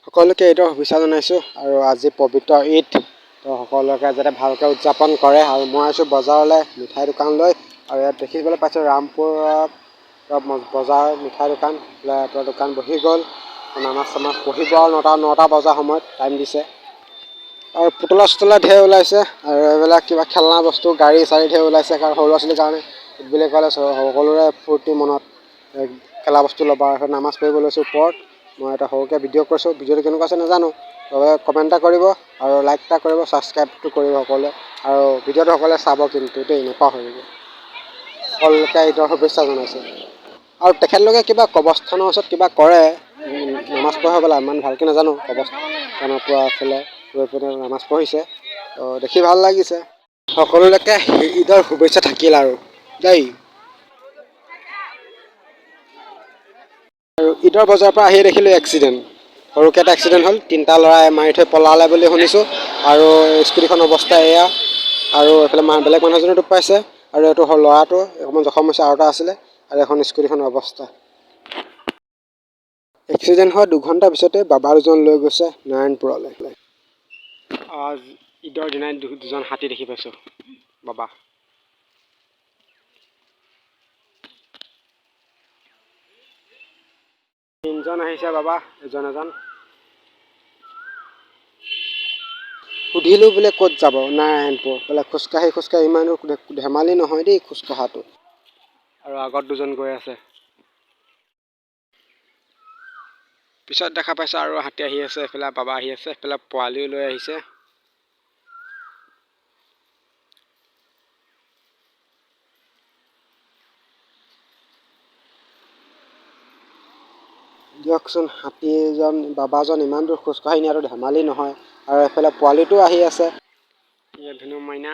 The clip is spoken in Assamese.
সকলোকে ঈদৰ শুভেচ্ছা জনাইছোঁ আৰু আজি পবিত্ৰ ঈদ তো সকলোকে যাতে ভালকৈ উদযাপন কৰে। আৰু মই আছোঁ বজাৰলৈ মিঠাই দোকান লৈ, আৰু ইয়াত দেখিবলৈ পাইছোঁ ৰামপুৰত বজাৰ মিঠাই দোকান দোকান বহি গ'ল। নামাজ চামাজ পঢ়িব আৰু নটা বজাৰ সময়ত টাইম দিছে। আৰু পুতলা চুতলা ঢেৰ ওলাইছে, আৰু এইবিলাক কিবা খেলনা বস্তু গাড়ী চাড়ী ঢেৰ ওলাইছে। কাৰণ সৰু ল'ৰা ছোৱালীৰ কাৰণে ঈদ বুলি ক'লে সকলোৰে ফূৰ্তি মনত খেলা বস্তু ল'বা। নামাজ পঢ়িব লৈছোঁ ওপৰত। মই এটা সৰুকৈ ভিডিঅ' কৰিছোঁ, ভিডিঅ'টো কেনেকুৱা আছে নাজানো, তবে কমেণ্ট এটা কৰিব আৰু লাইক এটা কৰিব, ছাবস্ক্ৰাইবটো কৰিব সকলোৱে, আৰু ভিডিঅ'টো সকলোৱে চাব কিন্তু দেই, নাপাহৰিব। সকলোকে ঈদৰ শুভেচ্ছা জনাইছোঁ। আৰু তেখেতলোকে কিবা কবৰস্থানৰ ওচৰত কিবা কৰে, নামাজ পঢ়ে বোলা, ইমান ভালকৈ নাজানো। কবৰস্থানৰ পৰা আছিলে গৈ পিনে নামাজ পঢ়িছে, তো দেখি ভাল লাগিছে। সকলোলৈকে ঈদৰ শুভেচ্ছা থাকিল আৰু দেই। আৰু ঈদৰ বজাৰৰ পৰা আহি দেখিলোঁ এক্সিডেণ্ট, সৰুকৈ এটা এক্সিডেণ্ট হ'ল। 3টা ল'ৰাই মাৰি থৈ পলালে বুলি শুনিছোঁ, আৰু স্কুটিখন অৱস্থা এয়া। আৰু এইফালে বেলেগ মানুহ এজনে দুখ পাইছে, আৰু এইটো ল'ৰাটো অকণমান জখম হৈছে, আৰু এটা আছিলে। আৰু এখন স্কুটিখনৰ অৱস্থা। এক্সিডেণ্ট হোৱা 2 ঘণ্টাৰ পিছতে বাবা দুজন লৈ গৈছে নাৰায়ণপুৰলৈ। ঈদৰ দিনাই দুজন হাতী দেখি পাইছোঁ বাবা। তিনিজন আহিছে বাবা, এজন। সুধিলোঁ বোলে ক'ত যাব, নাৰায়ণপুৰ বোলে। খোজকাঢ়ি ইমানো ধেমালি নহয় দেই খোজকঢ়াটো। আৰু আগত 2জন গৈ আছে। পিছত দেখা পাইছোঁ আৰু হাতী আহি আছে, এইফালে বাবা আহি আছে, এইফালে পোৱালিও লৈ আহিছে। দিয়কচোন, বাবাজন ইমান দূৰ খোজকাঢ়ি নিয়াটো ধেমালি নহয়। আৰু এইফালে পোৱালিটো আহি আছে। ধুনু মাইনা